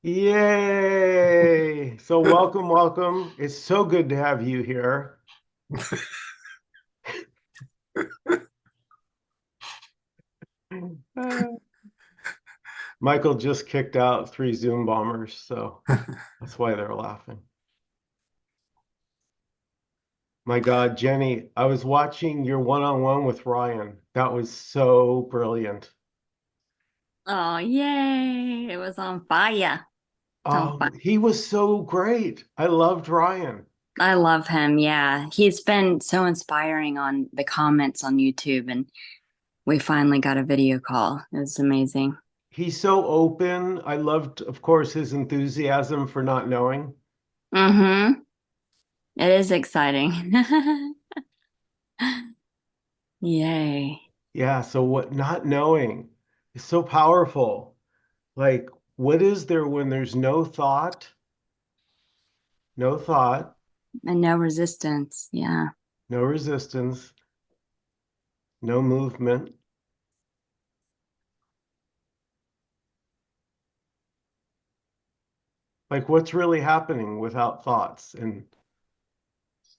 Yay! So welcome, welcome. It's so good to have you here. Uh, Michael just kicked out 3 Zoom bombers, so that's why they're laughing. My God, Jenny, I was watching your one-on-one with Ryan. That was so brilliant. Oh, yay. It was on fire. It's on fire. He was so great. I loved Ryan. I love him. Yeah. He's been so inspiring on the comments on YouTube, and we finally got a video call. It was amazing. He's so open. I loved, of course, his enthusiasm for not knowing. Mm-hmm. It is exciting. Yay. Yeah, so what not knowing is so powerful. Like, what is there when there's no thought, no thought, And no resistance. Yeah. no resistance, no movement? Like, what's really happening without thoughts and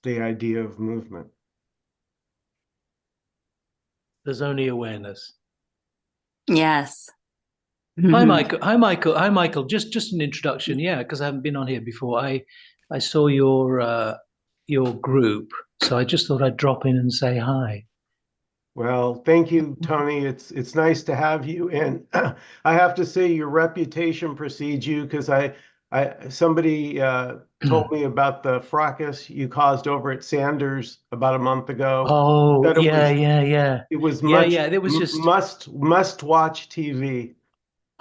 the idea of movement? There's only awareness. Yes. Hi, hmm Michael. Hi, Michael. Hi, Michael. Just an introduction, yeah, because I haven't been on here before. I saw your group, so I just thought I'd drop in and say hi. Well, thank you, Tony. It's nice to have you. And I have to say, your reputation precedes you because I somebody told me about the fracas you caused over at Sanders about a month ago. Oh, That yeah, yeah, yeah, it was yeah, much yeah. There was just must watch TV.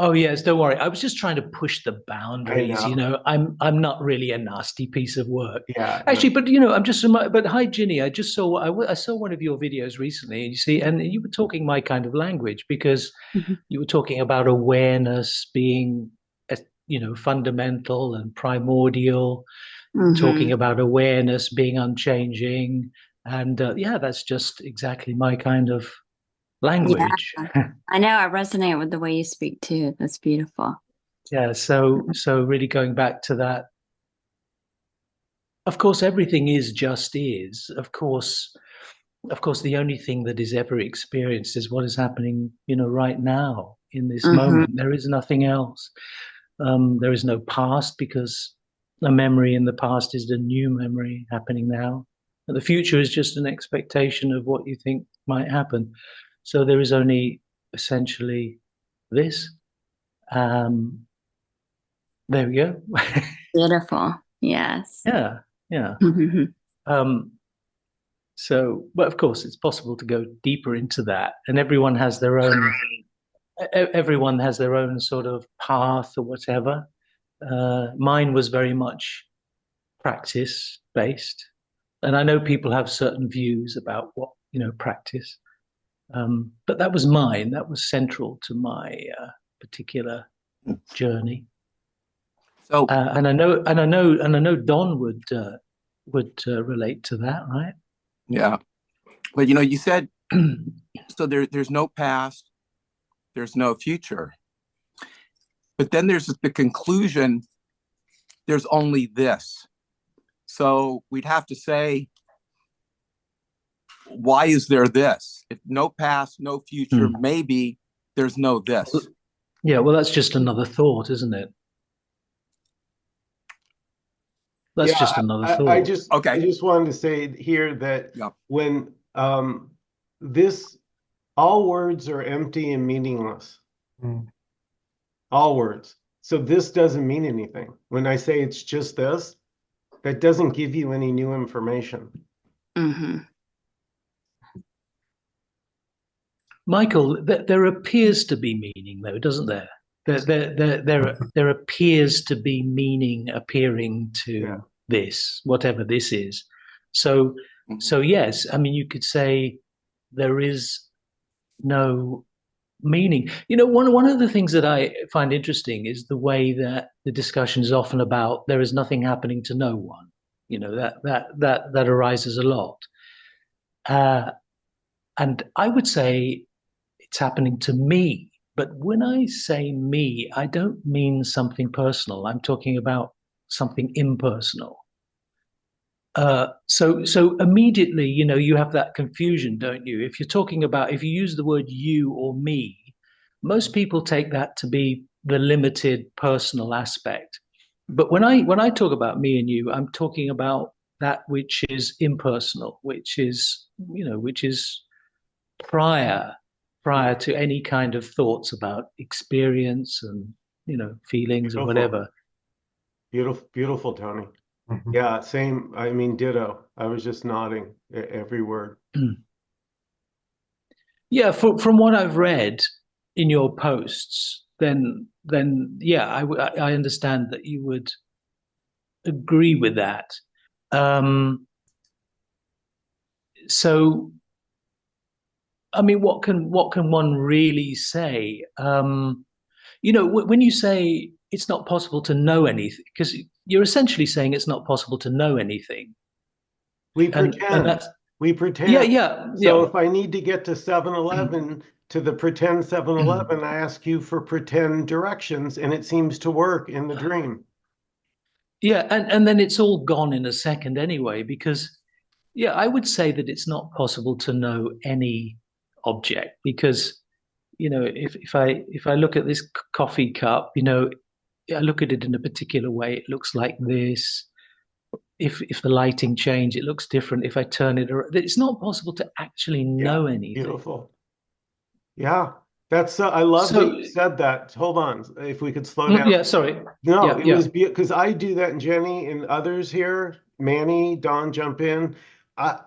Oh yes, don't worry. I was just trying to push the I boundaries. know. I'm not really a nasty piece of work, Yeah, actually. no. But I'm just. But hi, Ginny. I just saw. I saw one of your videos recently, and you see, and you were talking my kind of language because you were talking about awareness being, fundamental and primordial. You were hmm talking about awareness being unchanging, and yeah, that's just exactly my kind of Yeah. language. I know. I resonate with the way you speak too. That's beautiful. Yeah, so really going back to that, of course, everything is just is. Of course, the only thing that is ever experienced is what is happening, right now in this hmm moment. There is nothing else. There is no past because a memory in the past is the new memory happening now. And the future is just an expectation of what you think might happen. So there is only essentially this. Um, there we go. Beautiful. Yes. Yeah, yeah. Um, but of course, it's possible to go deeper into that, and everyone has their own sort of path or whatever. Mine was very much practice based, and I know people have certain views about what practice. But that was mine. That was central to my particular journey. So And I know Don would relate to that, right? yeah, but you said so there's no past, there's no future, but then there's the conclusion. There's only this. So we'd have to say, why is there this? If no past, no future, Hmm. maybe there's no this. Yeah, well, that's just another thought, isn't it? That's Yeah, just another I thought. just I Okay. just wanted to say here that Yeah. when this all words are empty and meaningless. Mm. All words. So this doesn't mean anything. When I say it's just this, that doesn't give you any new information. hmm Michael, there appears to be meaning, though, doesn't there? There appears to be meaning appearing Yeah. to this, whatever this is. So, Mhm. so yes, I mean, you could say there is no meaning. One of the things that I find interesting is the way that the discussion is often about there is nothing happening to no one. That arises a lot, uh, and I would say it's happening to me. But when I say me, I don't mean something personal. I'm talking about something impersonal. So immediately, you have that confusion, don't you? If you use the word you or me, most people take that to be the limited personal aspect. But when I talk about me and you, I'm talking about that which is impersonal, which is prior to any kind of thoughts about experience and feelings or Beautiful. whatever. Beautiful, beautiful, Tony. Yeah, same. I mean, ditto. I was just nodding every word. Yeah, from what I've read in your posts, then yeah, I understand that you would agree with that. Um, so, I mean, what can one really say? When you say it's not possible to know anything, because you're essentially saying it's not possible to know anything, We and pretend. that's We yeah, pretend. yeah, So yeah. if I need to get to 7-Eleven to the pretend 7-Eleven, I ask you for pretend directions, and it seems to work in the dream. Yeah, and then it's all gone in a second anyway, because yeah, I would say that it's not possible to know any object because, if I look at this coffee cup, I look at it in a particular way, it looks like this. If the lighting change, it looks different. If I turn it around, it's not possible to actually Yeah, know anything. beautiful. Yeah, that's I love that So, you said that. Hold on, if we could slow down. yeah, sorry. No, Yeah, it yeah. was because I do that, and Jenny and others here, Manny, Don, jump in. I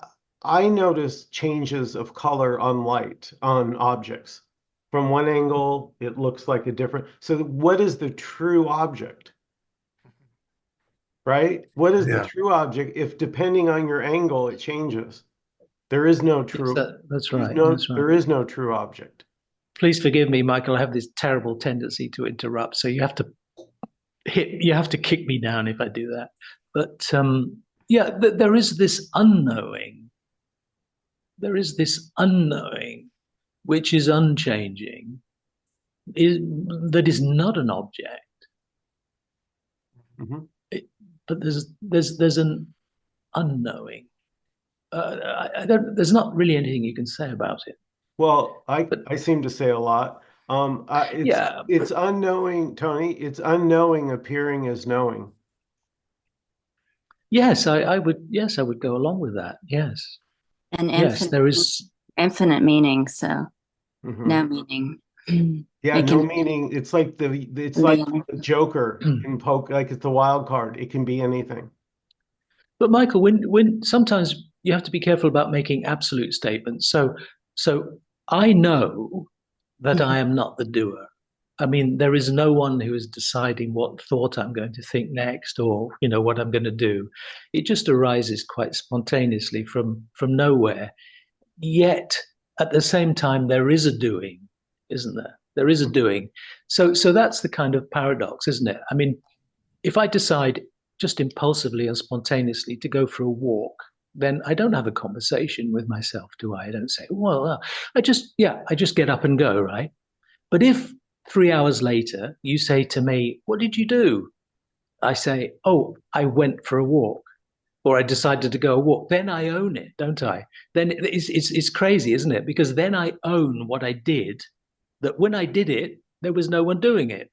I notice changes of color on light on objects. From one angle, it looks like a different. So what is the true object, right? What is the Yeah. true object if depending on your angle, it changes? There is no Yes, true, that's right. That's right. there is no true object. Please forgive me, Michael. I have this terrible tendency to interrupt, so you have to kick me down if I do that. But yeah, there is this unknowing. There is this unknowing, which is unchanging, is, that is not an object. Mhm. But there's an unknowing. There's not really anything you can say about it. Well, But I seem to say a lot. yeah, It's unknowing, Tony. It's unknowing appearing as knowing. yes, I would. Yes, I would go along with that. Yes, And yes, there is. infinite meaning, so Hmm. no meaning. Yeah, It no can meaning. It's like be the Joker in poke, like it's the wild card. It can be anything. But Michael, when sometimes you have to be careful about making absolute statements. So I know that I am not the doer. I mean, there is no one who is deciding what thought I'm going to think next, or what I'm going to do. It just arises quite spontaneously from nowhere. Yet at the same time, there is a doing, isn't there? There is a doing. So that's the kind of paradox, isn't it? I mean, if I decide just impulsively and spontaneously to go for a walk, then I don't have a conversation with myself, do I? I don't say, well, I just get up and go, right? But if 3 hours later you say to me, what did you do? I say, oh, I went for a walk, or I decided to go a walk, then I own it, don't I? Then it's crazy, isn't it? Because then I own what I did, that when I did it, there was no one doing it.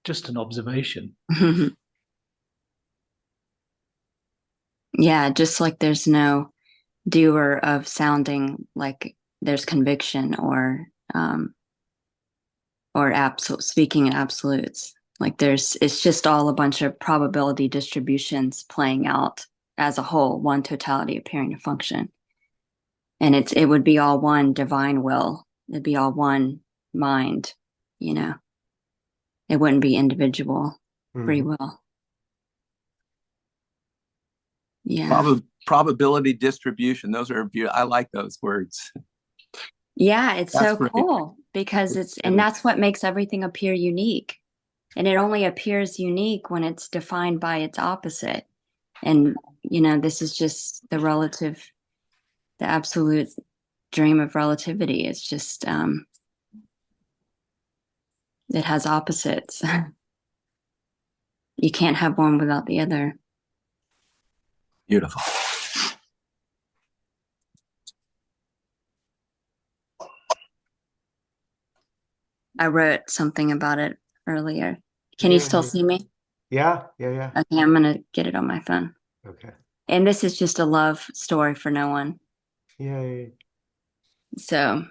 Just an observation. yeah, just like there's no doer of sounding like there's conviction or absolute speaking in absolutes. Like it's just all a bunch of probability distributions playing out as a whole, one totality appearing to function. And it would be all one divine will. It'd be all one mind, you know. It wouldn't be individual free Mhm. will. Yeah. Probability distribution. Those are beautiful. I like those words. Yeah, it's That's so great. cool because and that's what makes everything appear unique. And it only appears unique when it's defined by its opposite. And, this is just the relative The absolute dream of relativity is just, it has opposites. You can't have one without the other. Beautiful. I wrote something about it earlier. Can you still Yay. see me? Yeah, yeah, yeah. Okay, I'm gonna get it on my phone. Okay. And this is just a love story for no one. Yay. So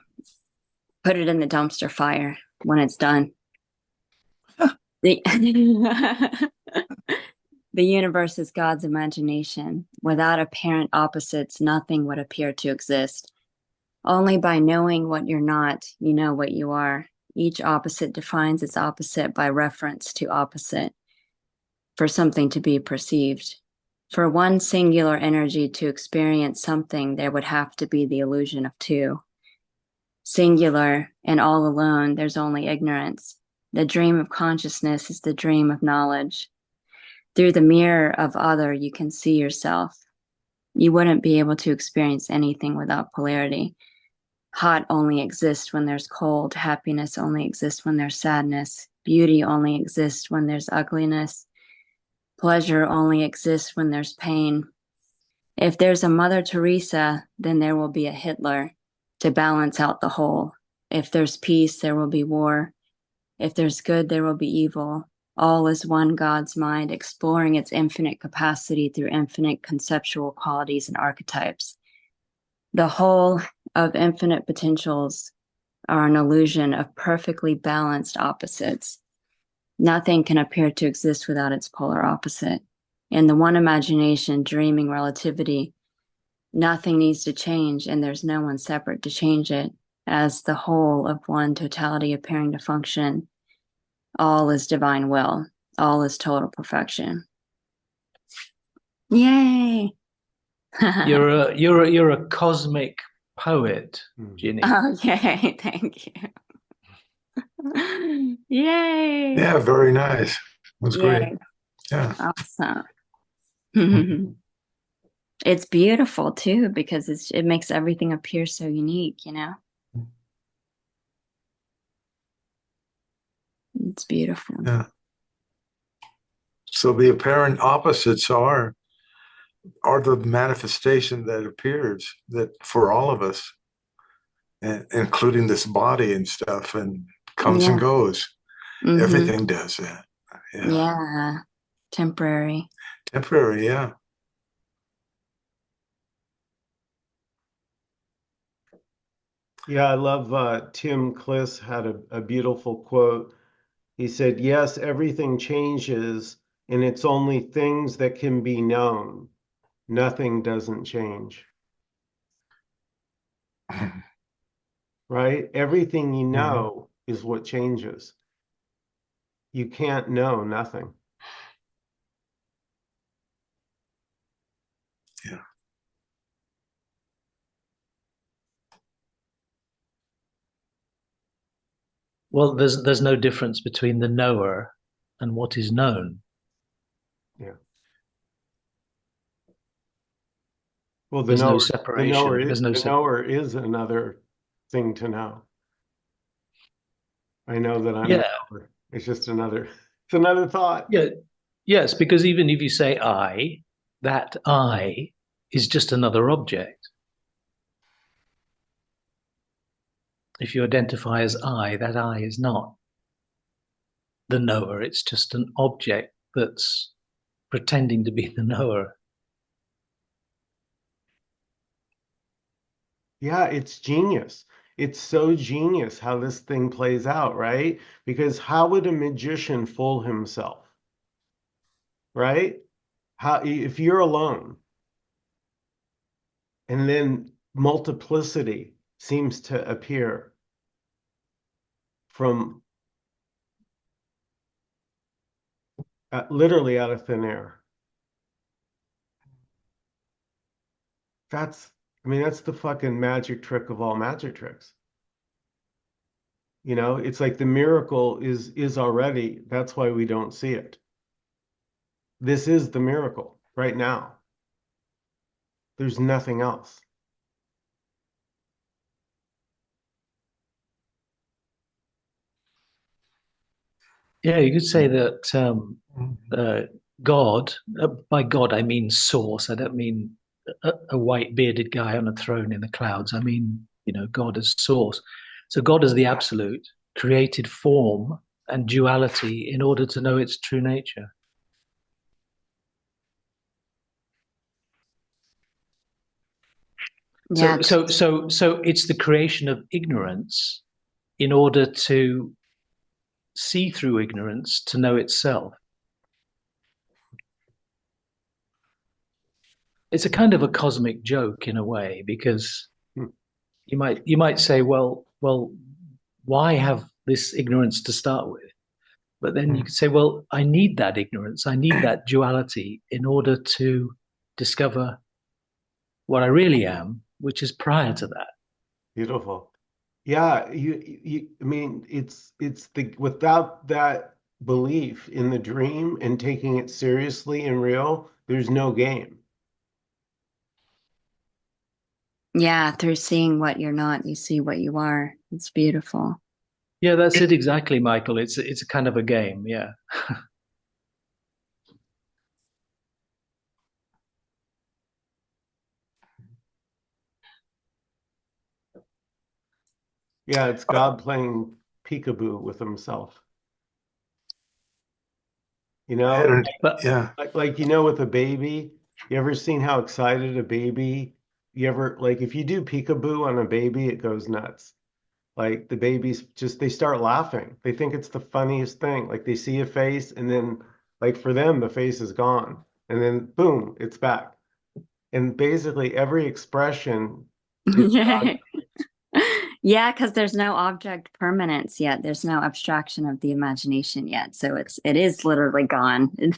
put it in the dumpster fire when it's done. The, the universe is God's imagination. Without apparent opposites, nothing would appear to exist. Only by knowing what you're not, you know what you are. Each opposite defines its opposite by reference to opposite for something to be perceived. For one singular energy to experience something, there would have to be the illusion of two. Singular and all alone, there's only ignorance. The dream of consciousness is the dream of knowledge. Through the mirror of other, you can see yourself. You wouldn't be able to experience anything without polarity. Hot only exists when there's cold. Happiness only exists when there's sadness. Beauty only exists when there's ugliness. Pleasure only exists when there's pain. If there's a Mother Teresa, then there will be a Hitler to balance out the whole. If there's peace, there will be war. If there's good, there will be evil. All is one God's mind, exploring its infinite capacity through infinite conceptual qualities and archetypes. The whole of infinite potentials are an illusion of perfectly balanced opposites. Nothing can appear to exist without its polar opposite. In the one imagination, dreaming relativity, nothing needs to change, and there's no one separate to change it. As the whole of one totality appearing to function, all is divine will. All is total perfection. Yay! You're a cosmic poet, Ginny. Okay, thank you. Yay! Yeah, very nice. That's great. Yay! Yeah. Awesome. Mhm. It's beautiful too because it makes everything appear so unique, you know? It's beautiful. Yeah. So the apparent opposites are the manifestation that appears that for all of us, including this body and stuff, and comes and Yeah. goes. Mhm. Everything does that. Yeah. Yeah. Temporary. Temporary, yeah. Yeah, I love Tim Kliss had a beautiful quote. He said, yes, everything changes, and it's only things that can be known. Nothing doesn't change, right? Everything you know is what changes. You can't know nothing. Yeah. Well, there's no difference between the knower and what is known. Yeah. Well, There's no separation. There's no the knower is another thing to know. I know that I'm the Yeah, knower. It's just it's another thought. yeah, yes, because even if you say I, that I is just another object. If you identify as I, that I is not the knower. It's just an object that's pretending to be the knower. Yeah, it's genius. It's so genius how this thing plays out, right? Because how would a magician fool himself, right? How if you're alone and then multiplicity seems to appear from literally out of thin air. That's, I mean, that's the fucking magic trick of all magic tricks. You know, it's like the miracle is already, that's why we don't see it. This is the miracle right now. There's nothing else. Yeah, you could say that Mhm. God, by God, I mean source. I don't mean a white bearded guy on a throne in the clouds. I mean, God as source. So God is the absolute, created form and duality in order to know its true nature. Yeah, So it's the creation of ignorance in order to see through ignorance to know itself. It's a kind of a cosmic joke in a way, because Hmm. you might say, well, why have this ignorance to start with? But then you Mhm. could say, well, I need that ignorance, I need that duality in order to discover what I really am, which is prior to that. Beautiful. Yeah, I mean, it's the without that belief in the dream and taking it seriously and real, there's no game. yeah, through seeing what you're not, you see what you are. It's beautiful. Yeah, that's it exactly, Michael. It's a kind of a game. Yeah. Yeah, it's God playing peekaboo with himself. You I had know, an, But yeah. like with a baby, you ever seen how excited a baby, you ever like if you do peekaboo on a baby, it goes nuts. Like the babies just they start laughing. They think it's the funniest thing. Like they see a face and then like for them the face is gone and then boom, it's back. And basically every expression is God. Yeah. Yeah, because there's no object permanence yet. There's no abstraction of the imagination yet. So it is literally gone, and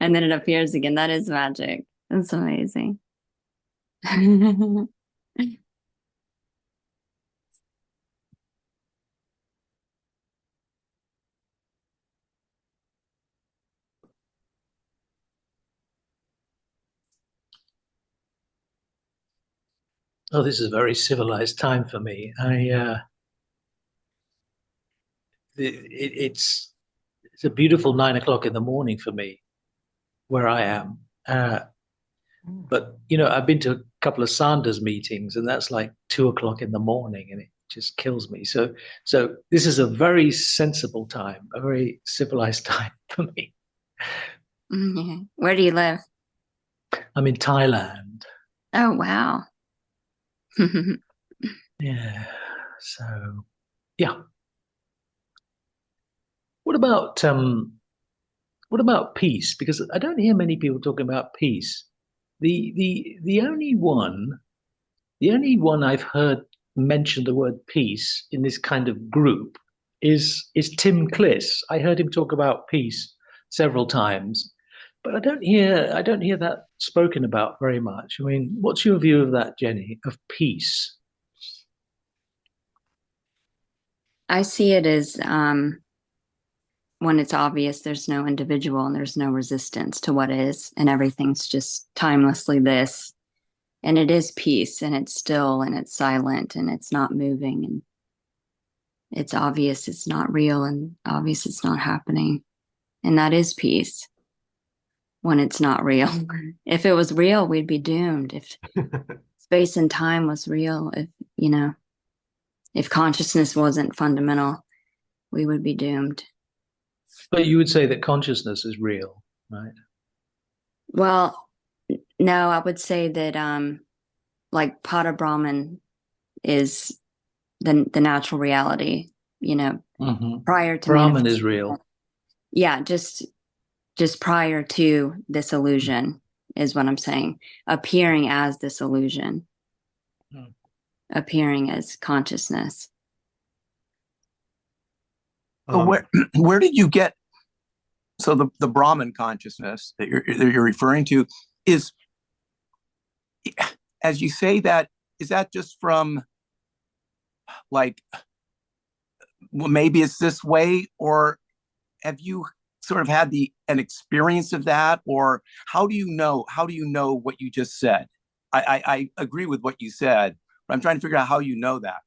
then it appears again. That is magic. That's amazing. oh, this is a very civilized time for me. It's a beautiful 9 o'clock in the morning for me where I am. But I've been to a couple of Sanders meetings, and that's like 2 o'clock in the morning, and it just kills me. So this is a very sensible time, a very civilized time for me. Yeah. Where do you live? I'm in Thailand. Oh, wow. Yeah. So yeah. What about um what about peace? Because I don't hear many people talking about peace. The only one I've heard mention the word peace in this kind of group is Tim Kliss. I heard him talk about peace several times, but I don't hear that spoken about very much. I mean, what's your view of that, Jenny, of peace? I see it as when it's obvious there's no individual and there's no resistance to what is, and everything's just timelessly this. And it is peace, and it's still, and it's silent, and it's not moving, and it's obvious it's not real, and obvious it's not happening. And that is peace when it's not real. If it was real, we'd be doomed. If space and time was real, if consciousness wasn't fundamental, we would be doomed. But you would say that consciousness is real, right? Well, no, I would say that like Pada Brahman is the natural reality, Hmm. prior to Brahman manifestation. is real. Yeah, just prior to this illusion is what I'm saying. Appearing as this illusion, Mm. appearing as consciousness. So Um, where did you get so the Brahman consciousness that you're referring to is, as you say that, is that just from like, well, maybe it's this way, or have you sort of had an experience of that, or how do you know what you just said? I agree with what you said, but I'm trying to figure out how you know that,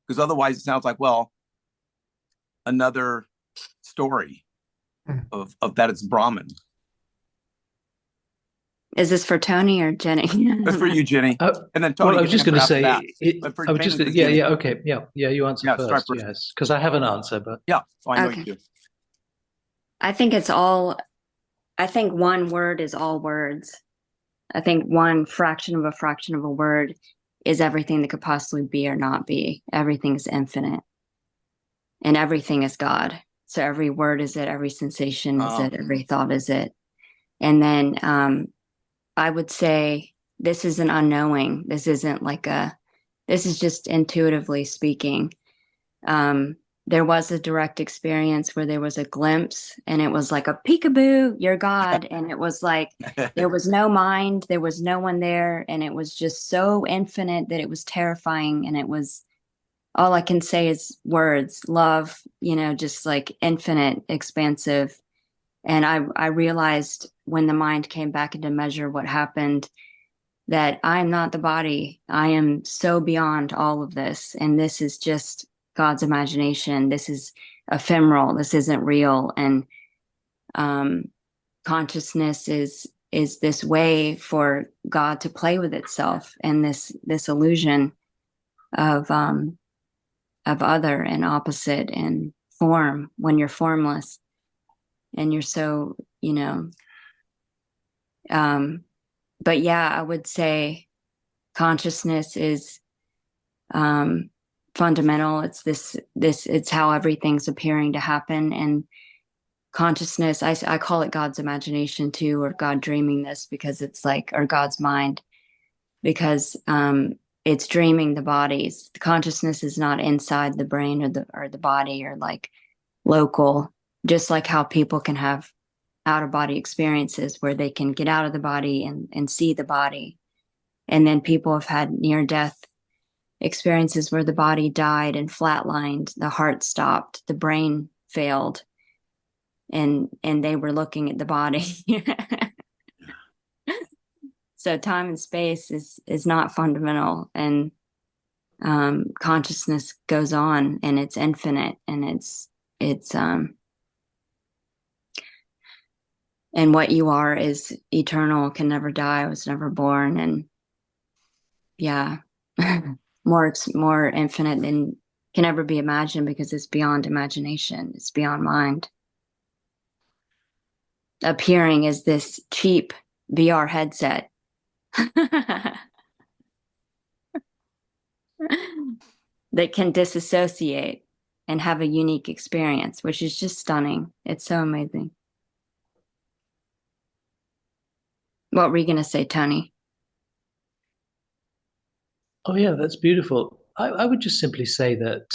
because otherwise it sounds like, well, another story Hmm. of that it's Brahman. Is this for Tony or Jenny? That's for you, Ginny. And then Tony. Well, I was just going to say, I was just okay, yeah, you answer first, first. yes, because I have an answer, but yeah, so I know Okay. you do. I think one word is all words. I think one fraction of a word is everything that could possibly be or not be. Everything is infinite. And everything is God. So every word is it, every sensation is it, every thought is it. And then I would say this is an unknowing. This isn't this is just intuitively speaking. There was a direct experience where there was a glimpse and it was like a peekaboo, you're God. And it was like, there was no mind, there was no one there. And it was just so infinite that it was terrifying. And it was, all I can say is words, love, just like infinite, expansive. And I realized when the mind came back into measure what happened, that I am not the body. I am so beyond all of this. And this is just God's imagination. This is ephemeral. This isn't real. And consciousness is this way for God to play with itself, and this illusion of other and opposite and form when you're formless and you're so, but yeah, I would say consciousness is fundamental. It's it's how everything's appearing to happen. And consciousness, I call it God's imagination too, or God dreaming this, because it's like, or God's mind, because it's dreaming the bodies. The consciousness is not inside the brain or the body, or like local, just like how people can have out of body experiences where they can get out of the body and see the body. And then people have had near death experiences where the body died and flatlined, the heart stopped, the brain failed, and they were looking at the body. So time and space is not fundamental, and consciousness goes on, and it's infinite, and it's and what you are is eternal, can never die, was never born, and yeah, more infinite than can ever be imagined, because it's beyond imagination, it's beyond mind. Appearing as this cheap VR headset that can disassociate and have a unique experience, which is just stunning. It's so amazing. What were you going to say, Tony? oh yeah, that's beautiful. I would just simply say that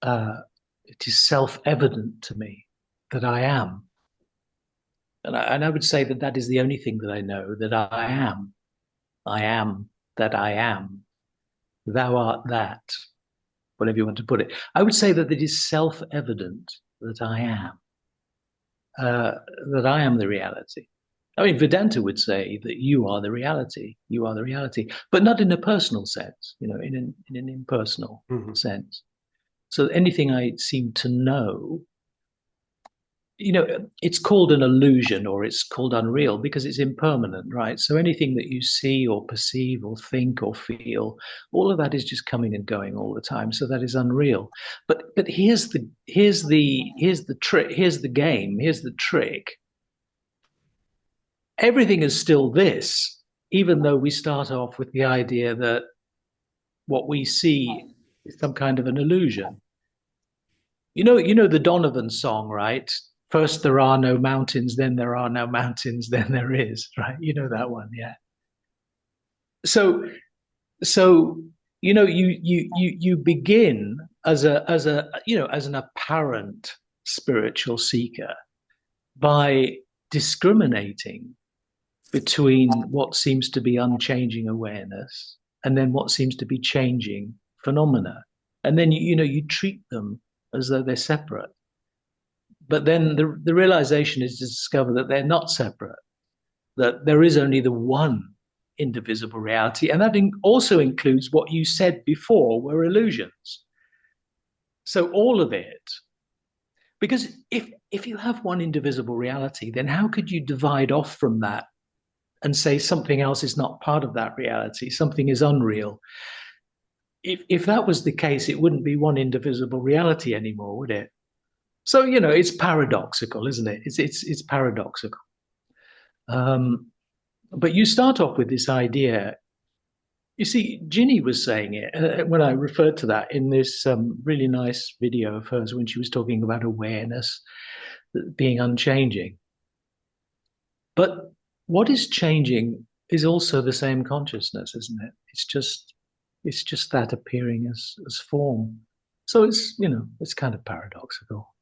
it is self-evident to me that I am. And I would say that that is the only thing that I know, that I am. I am that I am. Thou art that, whatever you want to put it. I would say that it is self-evident that I am, that I am the reality. I mean, Vedanta would say that you are the reality, but not in a personal sense, in an impersonal sense. So anything I seem to know, it's called an illusion, or it's called unreal, because it's impermanent, right? So anything that you see or perceive or think or feel, all of that is just coming and going all the time. So that is unreal. But here's the trick. Here's the game. Here's the trick. Everything is still this, even though we start off with the idea that what we see is some kind of an illusion. You know the Donovan song, right? First there are no mountains, then there are no mountains, then there is, right? You know that one, yeah. So you begin as an apparent spiritual seeker by discriminating between what seems to be unchanging awareness and then what seems to be changing phenomena. And then you treat them as though they're separate. But then the realization is to discover that they're not separate, that there is only the one indivisible reality. And that also includes what you said before were illusions. So all of it Because if you have one indivisible reality, then how could you divide off from that and say something else is not part of that reality, something is unreal? If that was the case, it wouldn't be one indivisible reality anymore, would it? So, you know, it's paradoxical, isn't it? It's paradoxical. But you start off with this idea. You see, Ginny was saying it when I referred to that in this really nice video of hers when she was talking about awareness being unchanging. But what is changing is also the same consciousness, isn't it? It's just that appearing as form. So it's, you know, it's kind of paradoxical.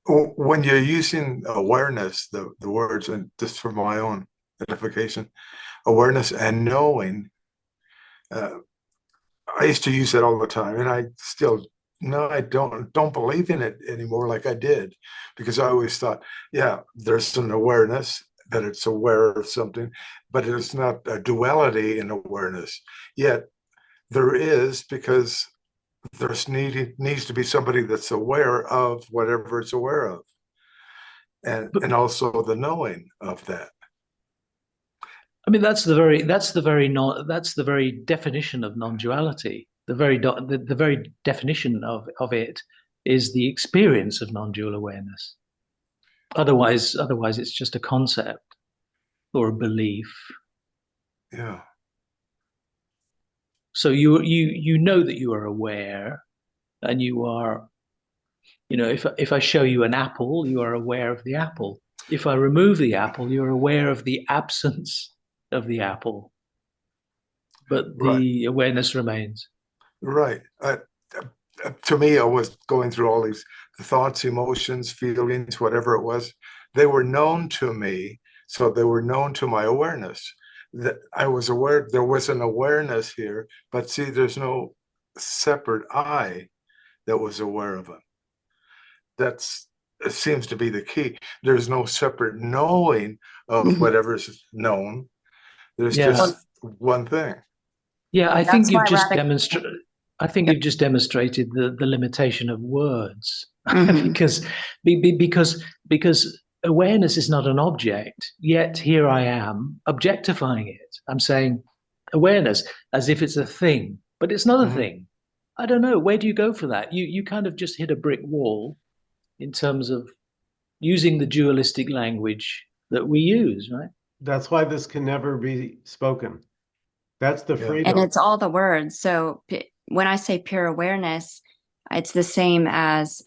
When you're using awareness, the words, and just for my own edification, awareness and knowing, uh, I used to use that all the time, and I still no, I don't believe in it anymore like I did, because I always thought, yeah, there's an awareness that it's aware of something, but it's not a duality in awareness. Yet there is, because needs to be somebody that's aware of whatever it's aware of, But and also the knowing of that. I mean, that's the very definition of non-duality. The very definition of it is the experience of non-dual awareness. Otherwise, it's just a concept or a belief. Yeah. So you know that you are aware, and you are, you know, if I show you an apple, you are aware of the apple. If I remove the apple, you're aware of the absence of the apple, but Right. the awareness remains. Right. To me, I was going through all these the thoughts, emotions, feelings, whatever it was. They were known to me, so they were known to my awareness. That I was aware there was an awareness here, but see, there's no separate I that was aware of it. That's it seems to be the key. There's no separate knowing of Mhm. whatever's known. There's Yeah, Well, just one thing. yeah. that's why radical. I think you've just demonstrated the limitation of words, Mhm. because because awareness is not an object. Yet here I am objectifying it. I'm saying awareness as if it's a thing, but it's not a Mhm. thing. I don't know. Where do you go for that? You kind of just hit a brick wall in terms of using the dualistic language that we use, right? That's why this can never be spoken. That's the Yeah. And freedom. it's all the words. So when I say pure awareness, it's the same as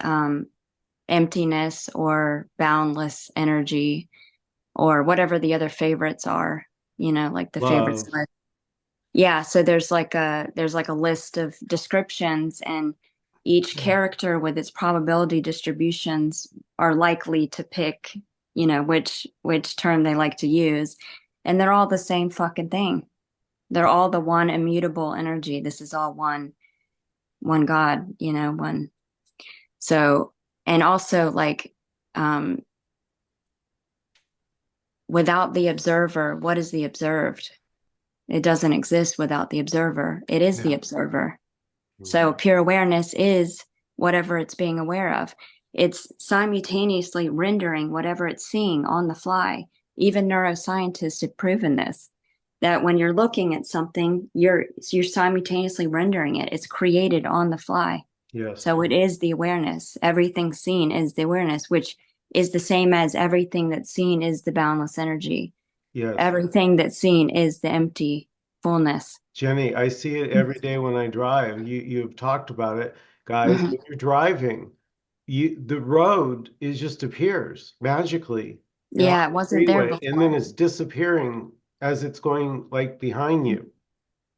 emptiness or boundless energy or whatever the other favorites are, you know, like the favorites Love. list. Yeah, so there's like a list of descriptions, and each Yeah. character with its probability distributions are likely to pick, you know, which term they like to use, and they're all the same fucking thing. They're all the one immutable energy. This is all one God, you know, one. So, and also like um without the observer, what is the observed? It doesn't exist without the observer. It is the Yeah. observer. So Mhm. pure awareness is whatever it's being aware of. It's simultaneously rendering whatever it's seeing on the fly. Even neuroscientists have proven this, that when you're looking at something, you're simultaneously rendering it. It's created on the fly. Yes. So it is the awareness. Everything seen is the awareness, which is the same as everything that's seen is the boundless energy. Yes. Everything that's seen is the empty fullness. Jenny, I see it every day when I drive. You've talked about it, guys. Mhm. When you're driving, the road is just appears magically on Yeah, it the wasn't there freeway, and then before. it's disappearing as it's going like behind you,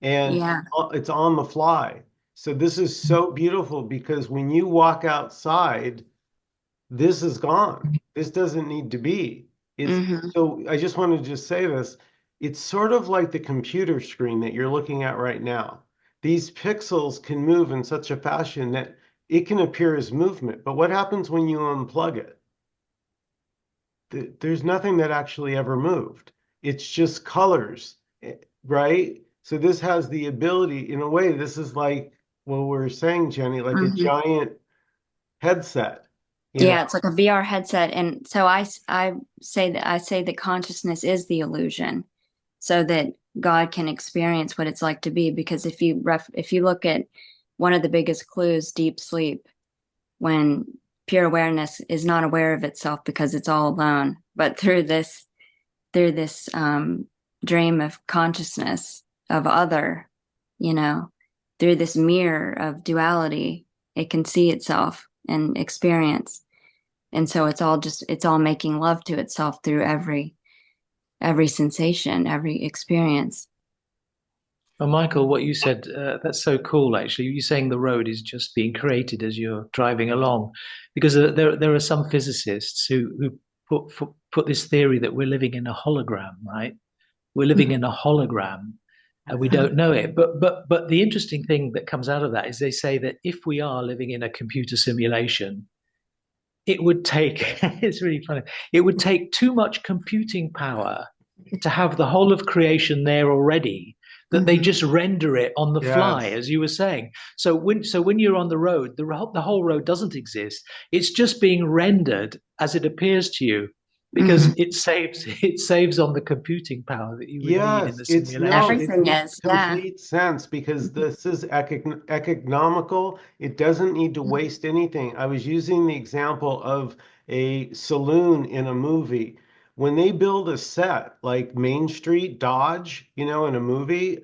and Yeah. it's on the fly. So this is so beautiful because when you walk outside, this is gone. This doesn't need to be. It's Hmm. so I just wanted to just say this. It's sort of like the computer screen that you're looking at right now. These pixels can move in such a fashion that it can appear as movement. But what happens when you unplug it? there's nothing that actually ever moved. It's just colors, right? So this has the ability, in a way, this is like what we were saying, Jenny, like a Mhm. giant headset, you know? Yeah, it's like a VR headset. And so I say that consciousness is the illusion so that God can experience what it's like to be. Because if you look at one of the biggest clues, deep sleep, when pure awareness is not aware of itself because it's all alone, but through this dream of consciousness of other, you know, through this mirror of duality, it can see itself and experience. And so it's all making love to itself through every sensation, every experience. Well, Michael, what you said, that's so cool, actually. You're saying the road is just being created as you're driving along. Because there are some physicists who put this theory that we're living in a hologram, right? We're living in a hologram and we don't know it. But the interesting thing that comes out of that is they say that if we are living in a computer simulation, it would take, it's really funny, it would take too much computing power to have the whole of creation there already, that they just render it on the fly, Yes. as you were saying. So when you're on the road, the whole road doesn't exist. It's just being rendered as it appears to you, because Mhm. it saves on the computing power that you would need in Yes, the it's no, simulation. it Everything makes is, yeah. complete sense because this is economical. It doesn't need to waste anything. I was using the example of a saloon in a movie. When they build a set like Main Street Dodge, in a movie,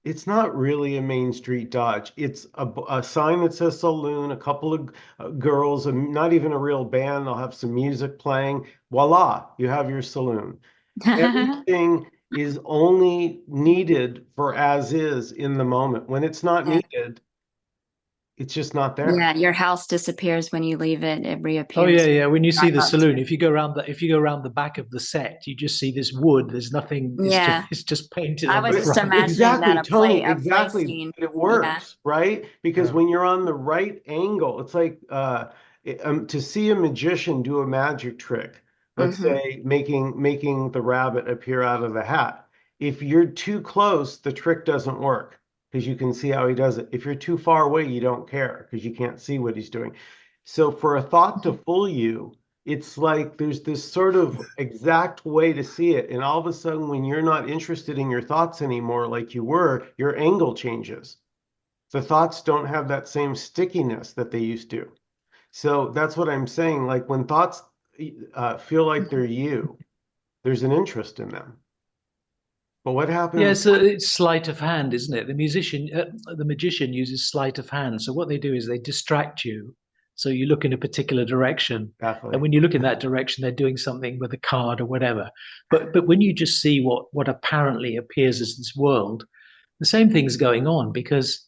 it's not really a Main Street Dodge. It's a sign that says saloon, a couple of girls, and not even a real band. They'll have some music playing. Voila, you have your saloon. Everything is only needed for as is in the moment. When it's not Yeah. needed, it's just not there. Yeah, your house disappears when you leave it. It Oh yeah, reappears. yeah. When you see Drive the up to. saloon, if you go around the back of the set, you just see this wood. There's nothing. It's just Yeah. it's just painted I on the was But just front. imagining that exactly, Tony, a play exactly. scene. But it Yeah. works, right? Because Yeah. when you're on the right angle, it's like to see a magician do a magic trick, let's Hmm. say making the rabbit appear out of the hat. If you're too close, the trick doesn't work because you can see how he does it. If you're too far away, you don't care because you can't see what he's doing. So for a thought to fool you, it's like there's this sort of exact way to see it. And all of a sudden, when you're not interested in your thoughts anymore, like you were, your angle changes. The thoughts don't have that same stickiness that they used to. So that's what I'm saying. Like when thoughts feel like they're you, there's an interest in them. But what Yeah, happens? so it's sleight of hand, isn't it? The magician uses sleight of hand. So what they do is they distract you. So you look in a particular direction, and Exactly. when you look in that direction, they're doing something with a card or whatever. But when you just see what apparently appears as this world, the same thing's going on, because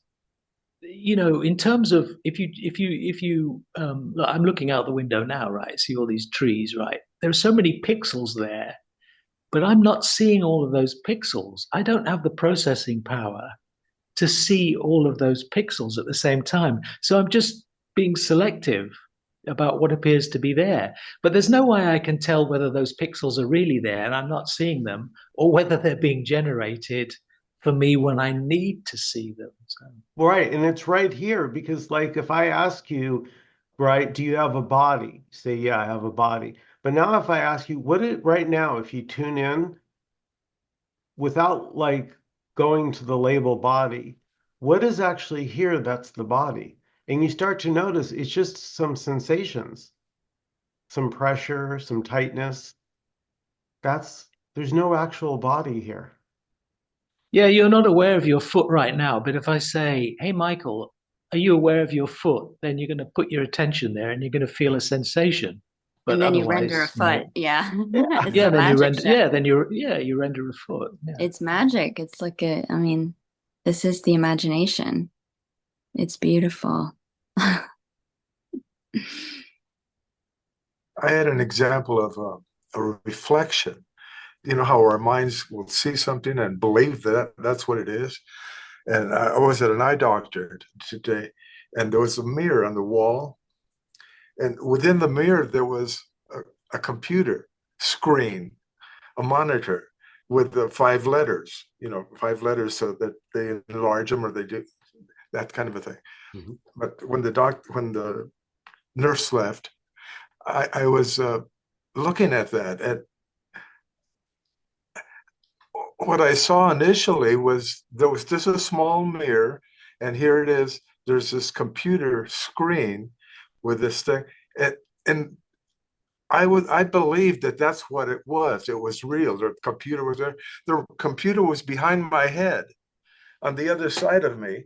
in terms of look, I'm looking out the window now, right? See all these trees, right? There are so many pixels there, but I'm not seeing all of those pixels. I don't have the processing power to see all of those pixels at the same time. So I'm just being selective about what appears to be there. But there's no way I can tell whether those pixels are really there and I'm not seeing them, or whether they're being generated for me when I need to see them. So. Right. And it's right here because, like, if I ask you, right, do you have a body? Say, yeah, I have a body. But now, if I ask you, right now, if you tune in, without like going to the label body, what is actually here that's the body? And you start to notice it's just some sensations, some pressure, some tightness. There's no actual body here. Yeah, you're not aware of your foot right now, but if I say, "Hey, Michael, are you aware of your foot?" Then you're going to put your attention there and you're going to feel a sensation. But And then you render a otherwise, foot. Yeah. Yeah. It's yeah, a then you magic render. show. Yeah, you render a foot. Yeah. It's magic. It's like I mean, this is the imagination. It's beautiful. I had an example of a reflection. You know how our minds will see something and believe that that's what it is. And I was at an eye doctor today, and there was a mirror on the wall, and within the mirror there was a computer, screen, a monitor with the 5 letters, 5 letters so that they enlarge them or they do that kind of a thing. Mhm. But when the nurse left, I was looking at that. And what I saw initially was there was just a small mirror, and here it is. There's this computer screen with this thing, and I believed that that's what it was. It was real. The computer was there. The computer was behind my head on the other side of me,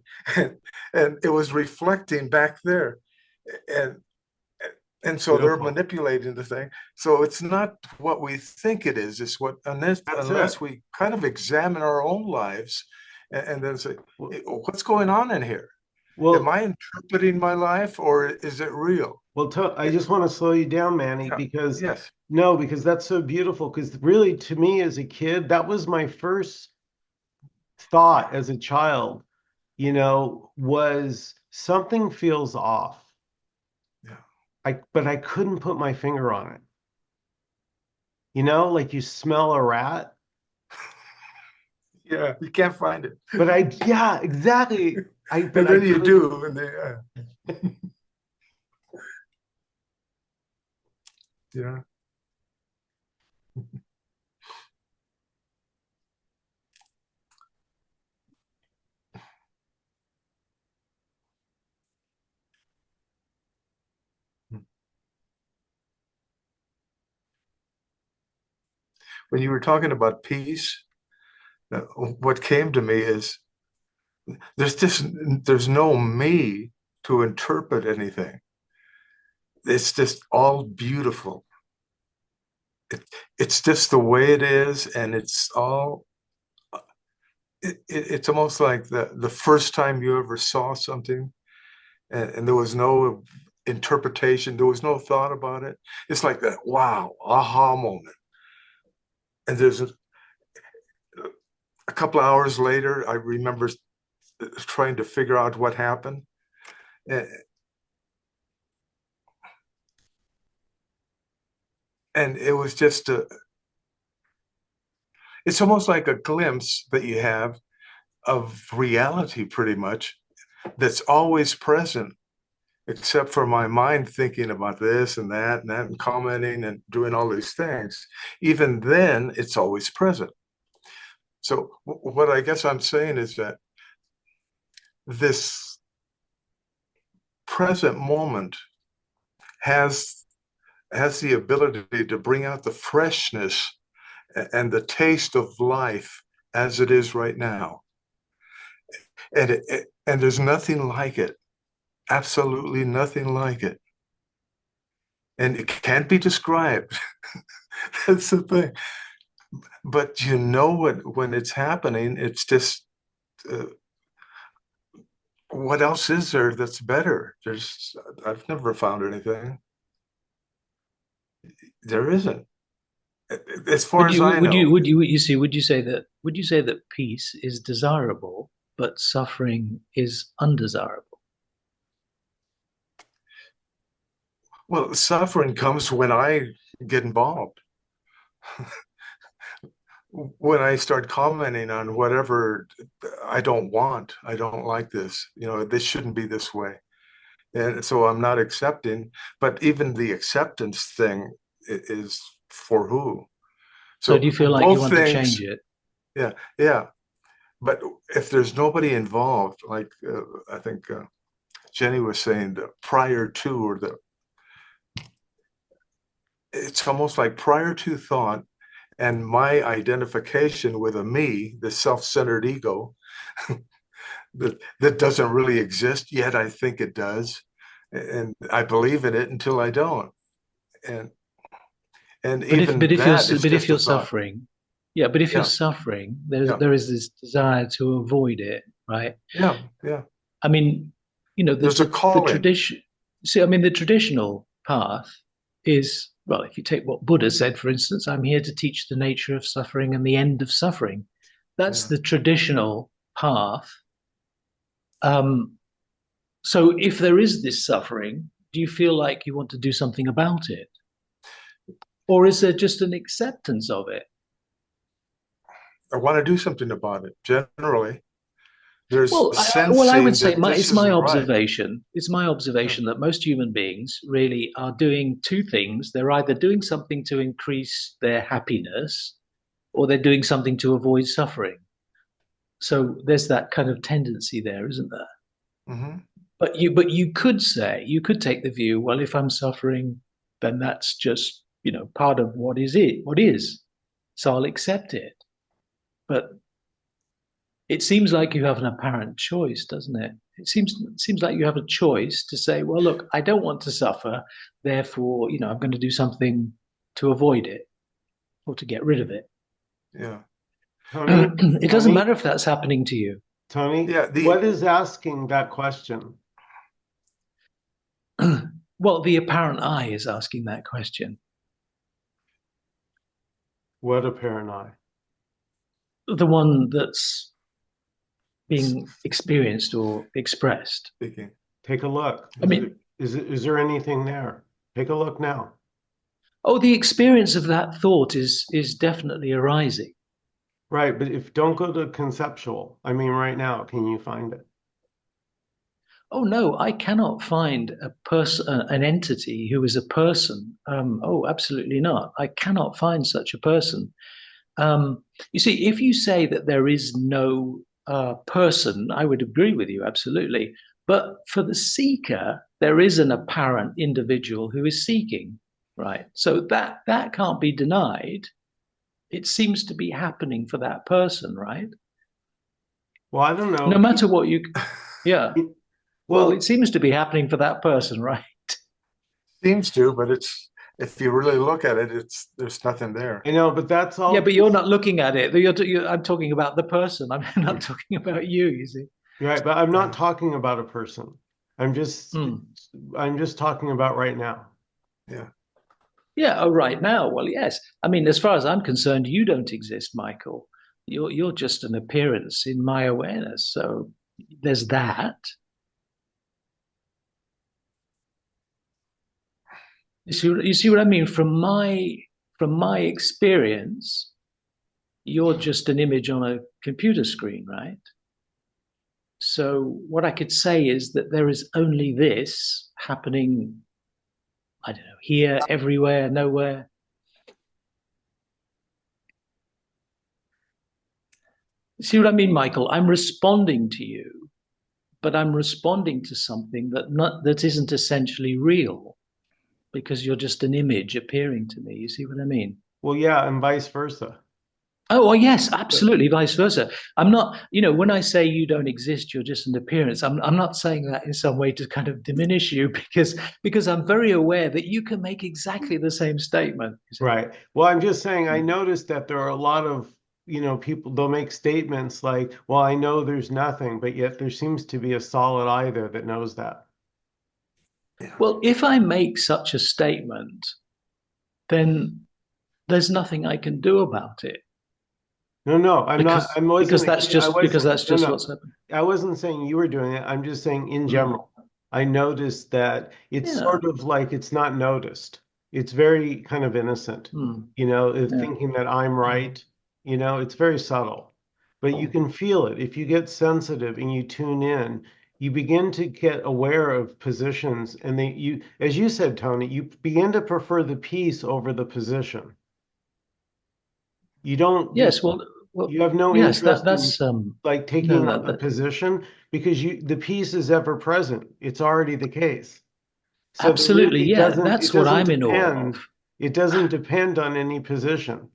and it was reflecting back there. And and so they're Beautiful. manipulating the thing. So it's not what we think it is. It's what That's unless it. we kind of examine our own lives and then say, Well, what's going on in here? Am well, I interpreting my life or is it real? I just want to slow you down, Manny, Yeah. because Yes. no, because that's so beautiful. Because really, to me as a kid, that was my first thought as a child, was something feels off. Yeah. But I couldn't put my finger on it. Like you smell a rat. Yeah. You can't find it. But yeah, exactly. And But I then you couldn't. do. And yeah. When you were talking about peace, what came to me is there's no me to interpret anything. It's just all beautiful. It's just the way it is, and it's all. It's almost like the first time you ever saw something, and there was no interpretation, there was no thought about it. It's like that wow aha moment. And there's a couple of hours later, I remember trying to figure out what happened. And it was just it's almost like a glimpse that you have of reality pretty much that's always present, except for my mind thinking about this and that and commenting and doing all these things. Even then, it's always present. So what I guess I'm saying is that this present moment has the ability to bring out the freshness and the taste of life as it is right now. And there's nothing like it. Absolutely nothing like it. And it can't be described. That's the thing. But you know what when it's happening, it's just uh, what else is there that's better? I've never found anything. There isn't, as far Would as you I would you know. would you you see would you say that peace is desirable but suffering is undesirable? Well, suffering comes when I get involved. When I start commenting on whatever I don't want, I don't like this, this shouldn't be this way. And so I'm not accepting, but even the acceptance thing is for who? So do So you feel like you both want to things, change it? yeah, yeah. But if there's nobody involved, like I think Jenny was saying, the prior to, it's almost like prior to thought and my identification with a me, the self-centered ego, that doesn't really exist yet. I think it does, and I believe in it until I don't. And But if even that is if just you're a thought. suffering, yeah, but if you're Yeah, suffering, yeah, there is this desire to avoid it, right? yeah, yeah. I mean, There's a the calling. tradition. See, I mean, the traditional path is, well, if you take what Buddha said, for instance, I'm here to teach the nature of suffering and the end of suffering. That's Yeah. the traditional path. Um, so if there is this suffering, do you feel like you want to do something about it? Or is there just an acceptance of it? I want to do something about it. Generally, there's Well, I would sensing say that this it's my isn't right. observation. It's my Yeah. observation that most human beings really are doing two things. They're either doing something to increase their happiness, or they're doing something to avoid suffering. So there's that kind of tendency there, isn't there? Hmm. But you could say, you could take the view, well, if I'm suffering, then that's just, part of what is. So I'll accept it. But it seems like you have an apparent choice, doesn't it? It seems like you have a choice to say, well, look, I don't want to suffer, therefore, I'm going to do something to avoid it or to get rid of it. Yeah. Tony, It doesn't matter if that's happening to you. Tony, Yeah. what is asking that question? Well, the apparent I is asking that question. What apparent I? The one that's being experienced or expressed. Speaking. Take a look. I mean, Is there anything there? Take a look now. oh, the experience of that thought is definitely arising. Right, but if don't go to conceptual. I mean, right now, can you find it? Oh no, I cannot find a person, an entity who is a person. Oh, absolutely not. I cannot find such a person. You see, if you say that there is no person, I would agree with you absolutely. But for the seeker, there is an apparent individual who is seeking, right? So that can't be denied. It seems to be happening for that person, right? Well, I don't No know. matter what you, yeah. Well, Well, it seems to be happening for that person, right? Seems to, but if you really look at it, there's nothing there. I know, but that's Yeah, all. but you're not looking at it. I'm talking about the person. I'm not talking about you. You see. Right, but I'm not Yeah. talking about a person. I'm just Hmm. I'm just talking about right now. Yeah. Yeah. Oh, right now. Well, yes. I mean, as far as I'm concerned, you don't exist, Michael. You're just an appearance in my awareness. So there's that. You see what I mean? From my experience, you're just an image on a computer screen, right? So what I could say is that there is only this happening, I don't know, here, everywhere, nowhere. See what I mean, Michael? I'm responding to you, but I'm responding to something that isn't essentially real because you're just an image appearing to me. You see what I mean? Well, yeah, and vice versa. Oh, well, yes, absolutely, vice versa. I'm not, when I say you don't exist, you're just an appearance. I'm not saying that in some way to kind of diminish you because I'm very aware that you can make exactly the same statement. Right. Well, I'm just saying I noticed that there are a lot of, people they'll make statements like, well, I know there's nothing, but yet there seems to be a solid I there that knows that. Yeah. Well, if I make such a statement, then there's nothing I can do about it No, I'm not. because because that's just because that's No, just no. what's happening. I wasn't saying you were doing it. I'm just saying in Mm. general. I noticed that it's Yeah. sort of like it's not noticed. It's very kind of innocent, Mm. Yeah. thinking that I'm right. It's very subtle, but you can feel it. If you get sensitive and you tune in, you begin to get aware of positions, and as you said, Tony, you begin to prefer the peace over the position. You don't, you Yes. Well. you have no Yes. interest in That's like no. taking a position because the peace is ever present. It's already the case. So there Absolutely. really Yeah. it That's what doesn't I'm in awe of. depend. It doesn't depend on any position.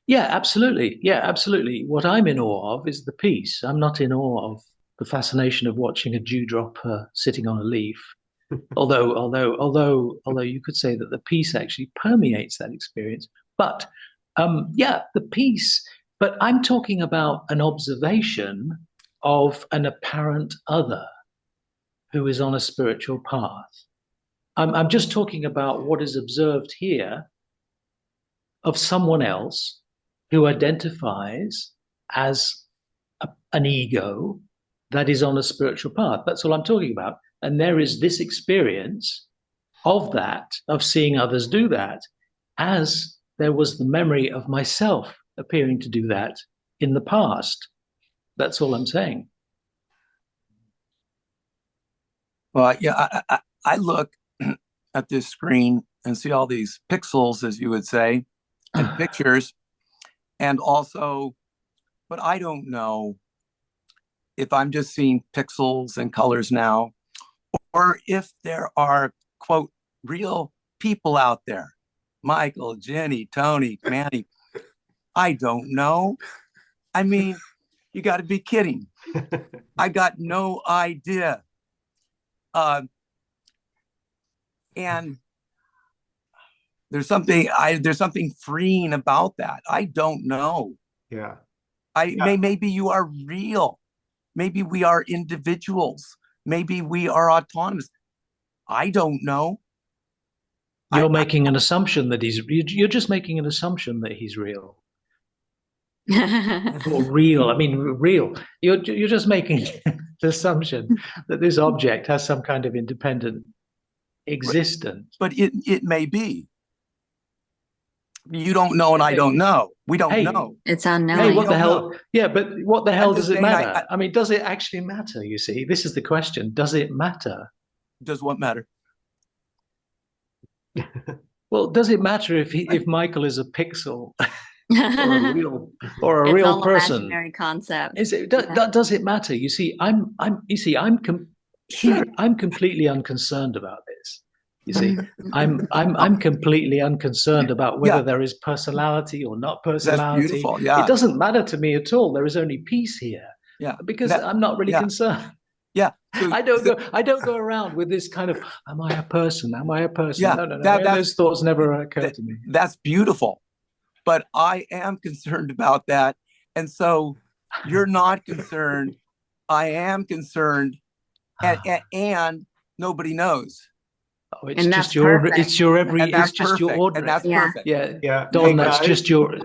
Yeah. Absolutely. Yeah. Absolutely. What I'm in awe of is the peace. I'm not in awe of the fascination of watching a dewdrop sitting on a leaf. Although you could say that the peace actually permeates that experience. But yeah, the peace. But I'm talking about an observation of an apparent other who is on a spiritual path. I'm just talking about what is observed here of someone else who identifies as an ego that is on a spiritual path. That's all I'm talking about. And there is this experience of that, of seeing others do that. as there was the memory of myself appearing to do that in the past. That's all I'm saying. Well, yeah, I look at this screen and see all these pixels, as you would say, and pictures, and also, but I don't know if I'm just seeing pixels and colors now, or if there are, quote, real people out there. Michael, Jenny, Tony, Manny. I don't know. I mean, you got to be kidding. I got no idea. And there's something freeing about that. I don't know. Yeah. Maybe you are real. Maybe we are individuals. Maybe we are autonomous. I don't know. You're making an assumption that you're just making an assumption that he's real. Or real. I mean, real. You're just making the assumption that this object has some kind of independent existence. But it may be. You don't know, and I don't know. We don't know. It's unknowing. Hey, what the hell? Yeah, but what the hell does it matter? I mean, does it actually matter? You see, this is the question. Does it matter? Does what matter? Well, does it matter if Michael is a pixel or a real person? Imaginary concept. Is it? Does it matter? You see, I'm completely unconcerned about this. You see, I'm completely unconcerned about whether there is personality or not personality. That's beautiful. Yeah. It doesn't matter to me at all. There is only peace here. Yeah. Because I'm not really concerned. Yeah. So, I don't go around with this kind of, am I a person? Am I a person? Yeah, No. Those thoughts never occur to me. That's beautiful. But I am concerned about that. And so you're not concerned. I am concerned. And nobody knows. Oh, it's just your ordinary. And that's perfect. Yeah. Don, that's just your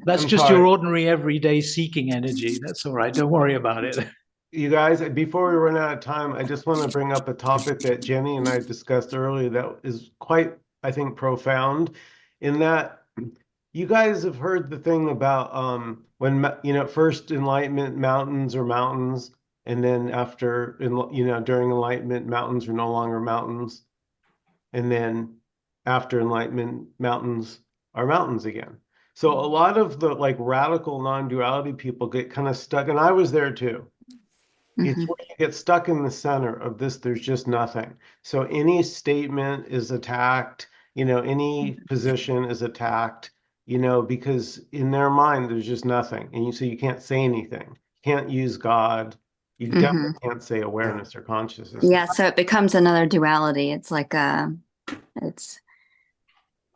That's just your ordinary everyday seeking energy. That's all right. Don't worry about it. You guys, before we run out of time, I just want to bring up a topic that Jenny and I discussed earlier that is quite, I think, profound, in that you guys have heard the thing about when, first Enlightenment, mountains are mountains, and then after, during Enlightenment, mountains are no longer mountains. And then after Enlightenment, mountains are mountains again. So a lot of the radical non-duality people get kind of stuck, and I was there too. It's where you get stuck in the center of this, there's just nothing. So any statement is attacked, any position is attacked, because in their mind, there's just nothing. And so you can't say anything. You can't use God. You definitely can't say awareness or consciousness. Yeah, so it becomes another duality. It's like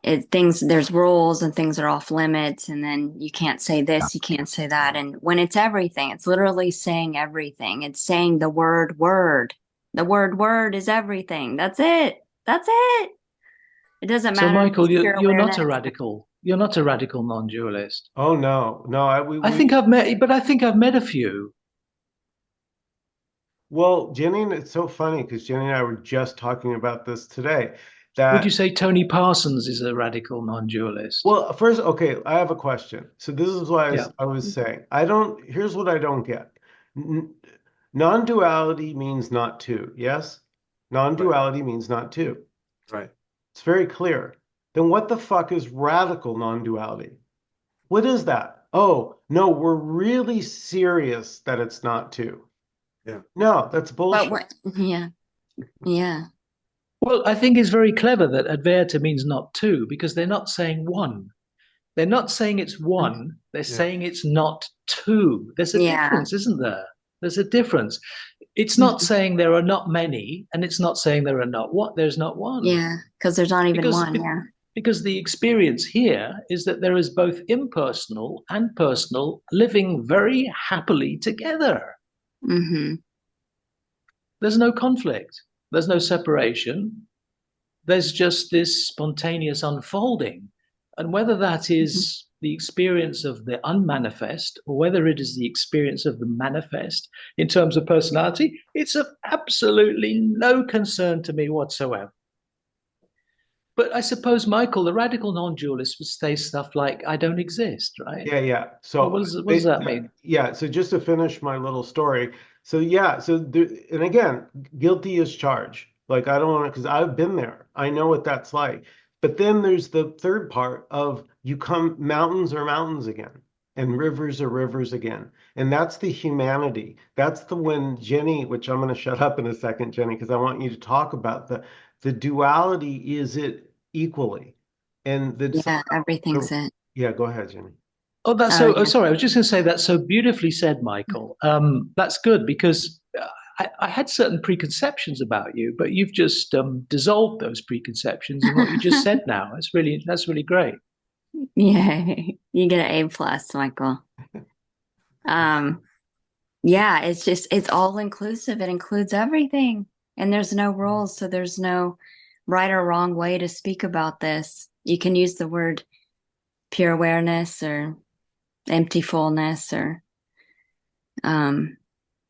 there's rules and things are off limits, and then you can't say this, you can't say that. And when it's everything, it's literally saying everything. It's saying the word word. The word is everything. That's it. That's it. It doesn't matter. So Michael, you're not a radical. You're not a radical non-dualist. Oh no. I think I've met a few. Well, Jenny, it's so funny because Jenny and I were just talking about this today. Would you say Tony Parsons is a radical non-dualist? Well, first, okay, I have a question. So this is why I was saying, here's what I don't get. Non-duality means not two, yes? Non-duality means not two. Right. It's very clear. Then what the fuck is radical non-duality? What is that? Oh, no, we're really serious that it's not two. Yeah. No, that's bullshit. Yeah. Well, I think it's very clever that Advaita means not two, because they're not saying one. They're not saying it's one. They're saying it's not two. There's a difference, isn't there? There's a difference. It's not saying there are not many, and it's not saying there are not what. There's not one. Yeah, because there's not even one. Yeah. Because the experience here is that there is both impersonal and personal living very happily together. There's no conflict. There's no separation. There's just this spontaneous unfolding. And whether that is the experience of the unmanifest or whether it is the experience of the manifest in terms of personality, it's of absolutely no concern to me whatsoever. But I suppose, Michael, the radical non-dualist would say stuff like, I don't exist, right? Yeah, yeah. Well, So what does that mean? yeah, so just to finish my little story. So yeah, so there, and again, guilty as charged. Like I don't want to, because I've been there. I know what that's like. But then there's the third part of you come, mountains are mountains again, and rivers are rivers again. And that's the humanity. That's the when Jenny, which I'm going to shut up in a second, Jenny, because I want you to talk about the duality is it equally. And that's Yeah, everything's it. yeah, go ahead, Jenny. Oh, that's Oh, so. yeah. Sorry, I was just going to say that's so beautifully said, Michael. That's good because I had certain preconceptions about you, but you've just dissolved those preconceptions in what you just said. Now, that's really great. Yay. You get an A+, Michael. Um, yeah, it's all inclusive. It includes everything. And there's no rules, so there's no right or wrong way to speak about this. You can use the word pure awareness or empty fullness or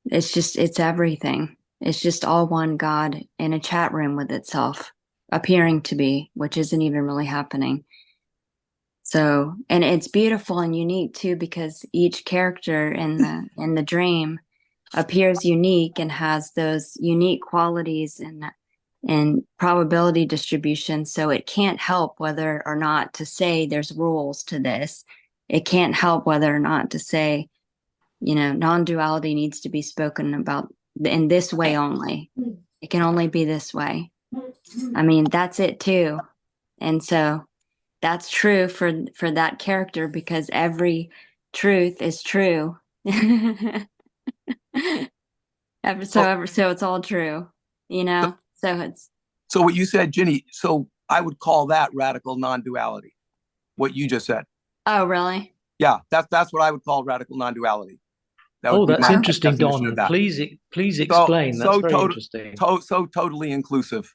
it's everything. It's just all one God in a chat room with itself, appearing to be, which isn't even really happening. So, and it's beautiful and unique too, because each character in the dream appears unique and has those unique qualities and probability distribution. So it can't help whether or not to say there's rules to this. It can't help whether or not to say, non-duality needs to be spoken about in this way only. It can only be this way. I mean, that's it too. And so that's true for that character because every truth is true. So it's all true, So it's So what you said, Ginny, so I would call that radical non-duality, what you just said. oh really? Yeah, that's what I would call radical non-duality. That would Oh, be that's my interesting, definition of Don. that. Please So explain. That's very interesting. so totally inclusive.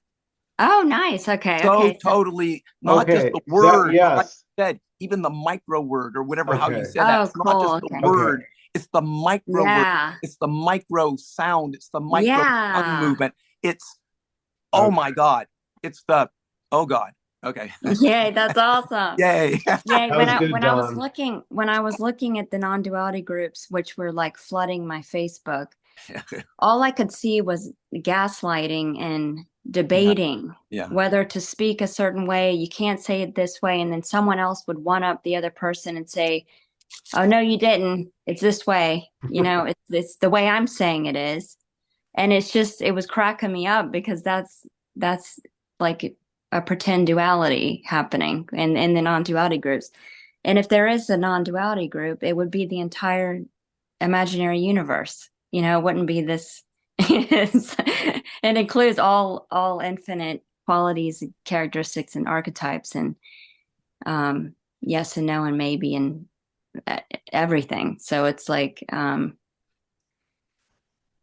Oh, nice. Okay. So Okay. totally, not just Okay. the So word, but like yes. you said, even the micro word or whatever, how you Okay. said that. Oh, It's not cool. just the Okay. Okay. word, it's the micro word, Yeah. it's the micro sound, it's the micro tongue Yeah. movement. It's, oh Okay. my God. It's the, oh God. Okay. Yay, that's awesome. Yay. Yay. That When was I good, when I was Don. looking at the non-duality groups, which were like flooding my Facebook, all I could see was gaslighting and debating Yeah. whether to speak a certain way. You can't say it this way. And then someone else would one up the other person and say, oh, no, you didn't. It's this way. It's the way I'm saying it is. And it was cracking me up because that's like a pretend duality happening in the non-duality groups. And if there is a non-duality group, it would be the entire imaginary universe. It wouldn't be this. It includes all infinite qualities, characteristics, and archetypes, and yes and no and maybe and everything. So it's like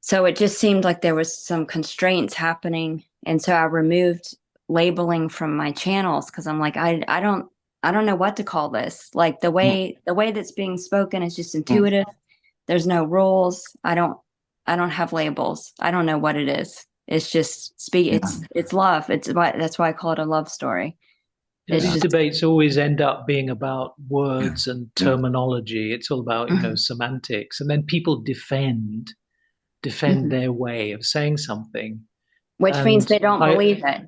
so it just seemed like there was some constraints happening, and so I removed labeling from my channels because I'm like I don't know what to call this. Like the way that's being spoken is just intuitive. There's no rules. I don't have labels. I don't know what it is. It's just it's love. That's why I call it a love story. It's These just debates always end up being about words and terminology. It's all about, semantics. And then people defend their way of saying something. which means And they don't believe it.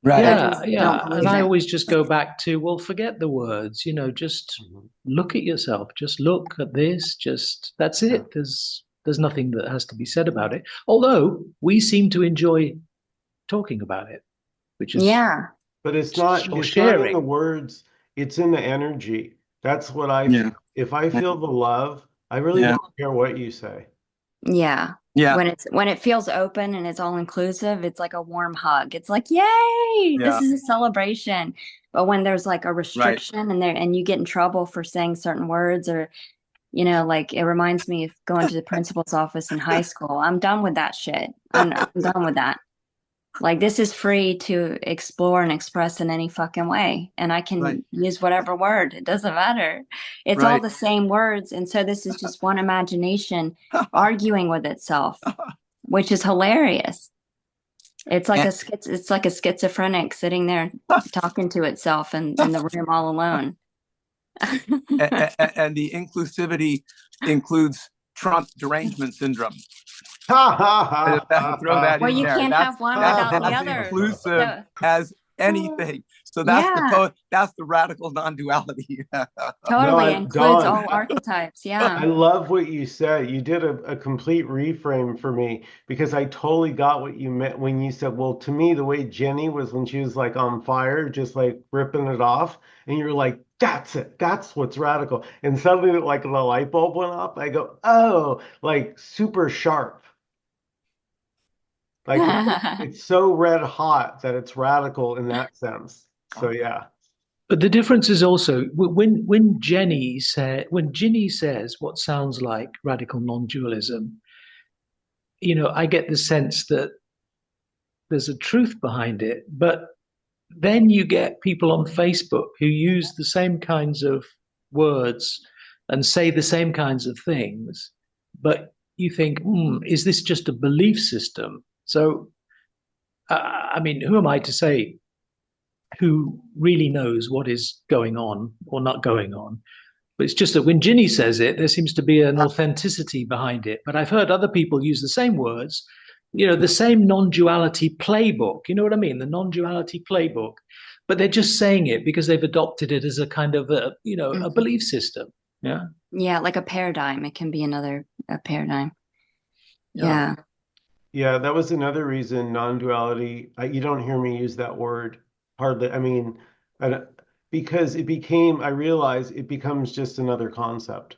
Right. That yeah, means they don't yeah. And believe I it. always just go back to, well, forget the words, just look at yourself, just look at this, that's it. There's nothing that has to be said about it. Although we seem to enjoy talking about it, which is Yeah. But or it's not in the sharing. words, it's in the energy. That's what I Yeah. feel. If I feel the love, I really Yeah. don't care what you say. Yeah. Yeah. When it feels open and it's all inclusive, it's like a warm hug. It's like, yay, this Yeah. is a celebration. But when there's like a Right. restriction and you get in trouble for saying certain words or like it reminds me of going to the principal's office in high school. I'm done with that shit. I'm done with that. Like this is free to explore and express in any fucking way. And I can Right. use whatever word. It doesn't matter. It's all Right. the same words. And so this is just one imagination arguing with itself, which is hilarious. It's like it's like a schizophrenic sitting there talking to itself in the room all alone. And the inclusivity includes Trump derangement syndrome. Throw that Well, in you there. can't have one without the As other. inclusive So, as anything. So yeah, that's the radical non-duality. totally No, includes Don, all archetypes. Yeah. I love what you said. You did a complete reframe for me because I totally got what you meant when you said, well, to me, the way Jenny was when she was like on fire, just like ripping it off, and you're like, that's it. That's what's radical. And suddenly, like the light bulb went off. I go, oh, like super sharp. Like it's so red hot that it's radical in that sense. So yeah. But the difference is also when Ginny says what sounds like radical non-dualism, I get the sense that there's a truth behind it. But then you get people on Facebook who use the same kinds of words and say the same kinds of things, but you think, is this just a belief system? So, I mean, who am I to say who really knows what is going on or not going on? But it's just that when Ginny says it, there seems to be an authenticity behind it. But I've heard other people use the same words, the same non-duality playbook. You know what I mean? The non-duality playbook. But they're just saying it because they've adopted it as a kind of a Mhm. belief system. Yeah. Yeah, like a paradigm. It can be a paradigm. Yeah. Yeah. Yeah, that was another reason non-duality, you don't hear me use that word hardly. I mean, I don't- because I realize it becomes just another concept,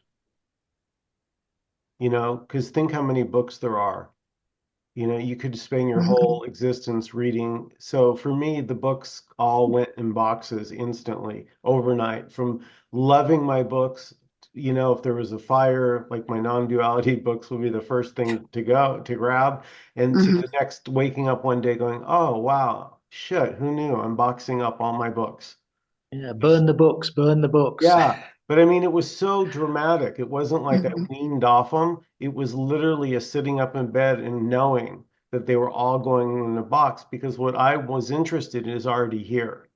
because think how many books there are. You could spend your whole existence reading. So for me, the books all went in boxes instantly, overnight, from loving my books. If there was a fire, like my non-duality books would be the first thing to grab, and to Hmm. the next waking up one day going, oh, wow, shit, who knew? I'm boxing up all my books. Yeah. Burn the books, burn the books. Yeah, but I mean, it was so dramatic. It wasn't like I Hmm. weaned off them. It was literally a sitting up in bed and knowing that they were all going in a box because what I was interested in is already here.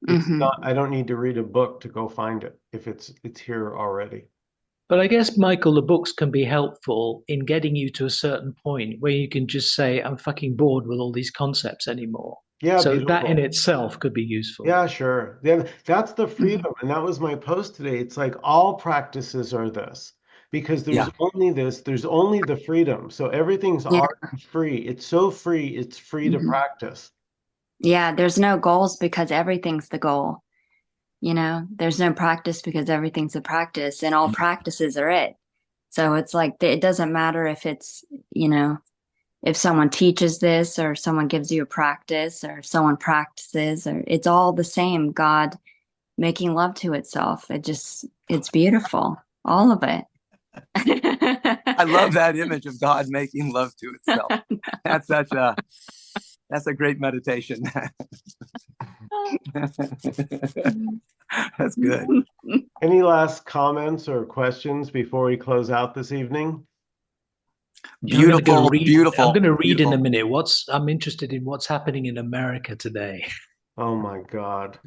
It's Hmm. not, I don't need to read a book to go find it if it's here already. But I guess, Michael, the books can be helpful in getting you to a certain point where you can just say, I'm fucking bored with all these concepts anymore. Yeah, So that in beautiful. itself could be useful. Yeah, sure. Yeah, that's the Hmm. freedom. And that was my post today. It's like all practices are this because there's Yeah. only this, there's only the freedom. So everything's Yeah. already free. It's so free, it's free to Hmm. practice. Yeah. There's no goals because everything's the goal. There's no practice because everything's a practice and all practices are it. So it's like it doesn't matter if if someone teaches this or someone gives you a practice or someone practices or it's all the same. God making love to itself. It's beautiful. All of it. I love that image of God making love to itself. That's that's a great meditation. That's good. Any last comments or questions before we close out this evening? Yeah, I'm going to go Beautiful, read. I'm beautiful, going to read in a beautiful. minute. I'm interested in what's happening in America today. Oh my God.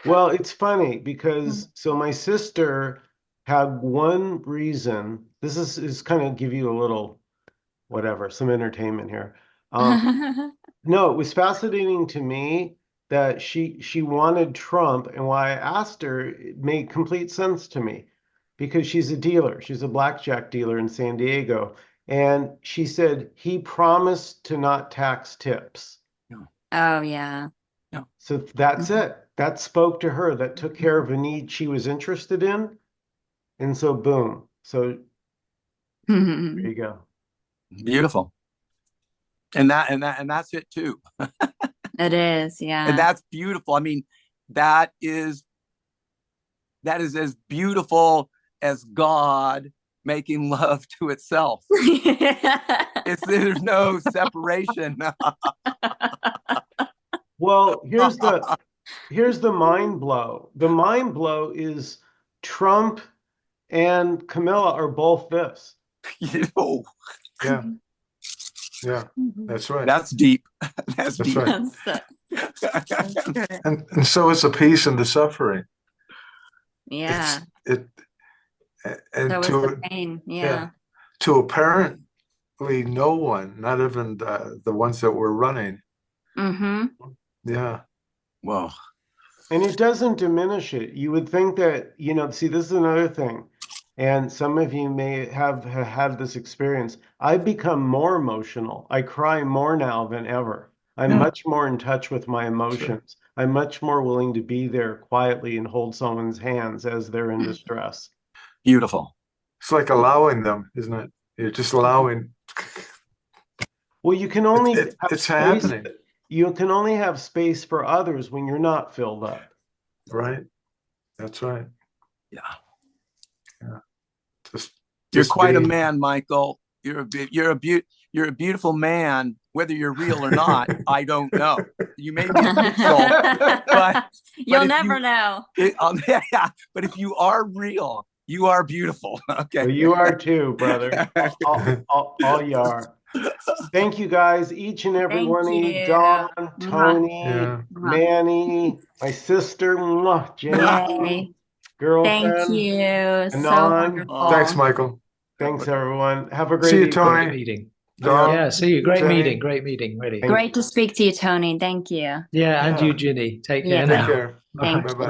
Well, it's funny because so my sister had one reason. This is kind of give you a little whatever, some entertainment here. No, it was fascinating to me that she wanted Trump, and why I asked her, it made complete sense to me because she's a dealer. She's a blackjack dealer in San Diego. And she said he promised to not tax tips. Oh yeah. So that's it. That spoke to her. That took care of a need she was interested in. And so boom. So there you go. Beautiful. And that's it too. It is, And yeah. that's beautiful. I mean, that is as beautiful as God making love to itself. There's no separation. Well, here's the mind blow. The mind blow is Trump and Camilla are both this. Oh, Yeah. Yeah, Mhm. that's right. That's deep. That's That's deep. right. That's good. And so is the peace and the suffering. Yeah. It and So is to the pain. yeah, Yeah. to apparently no one, not even the ones that were running. Mm-hmm. Yeah, Whoa. And it doesn't diminish it. You would think that, you know, see, this is another thing. And some of you may have had this experience. I've become more emotional. I cry more now than ever. I'm Yeah. much more in touch with my emotions. I'm much more willing to be there quietly and hold someone's hands as they're in distress. Beautiful. it's like allowing them, isn't it? You're just allowing. Well, you can only have It's space. happening, You can only have space for others when you're not filled up. right? That's right. Yeah. Yeah. Just You're just quite a being. man, Michael. You're a beautiful man. Whether you're real or not, I don't know. You may be a pixel, but You'll if never you, know. yeah, but if you are real, you are beautiful. Okay. Well, you are too, brother. All you are. Thank you guys, each and every Thank one of you. you. Dawn, Mwah. Tony, Yeah. Mwah. Manny, my sister, mwah, Jenny, Yay. Thank girlfriend, you. So Anon. Thanks, wonderful. Michael. Thanks, everyone. Have a See great you, evening. Great Tony. meeting. Don, Yeah, see you. Great Jenny. meeting. Great meeting. Really. Thank Great to speak to you, Tony. Thank you. Yeah, and Yeah. you, Ginny. Take Yeah. care Take now. care. Bye. Thank Bye you. bye.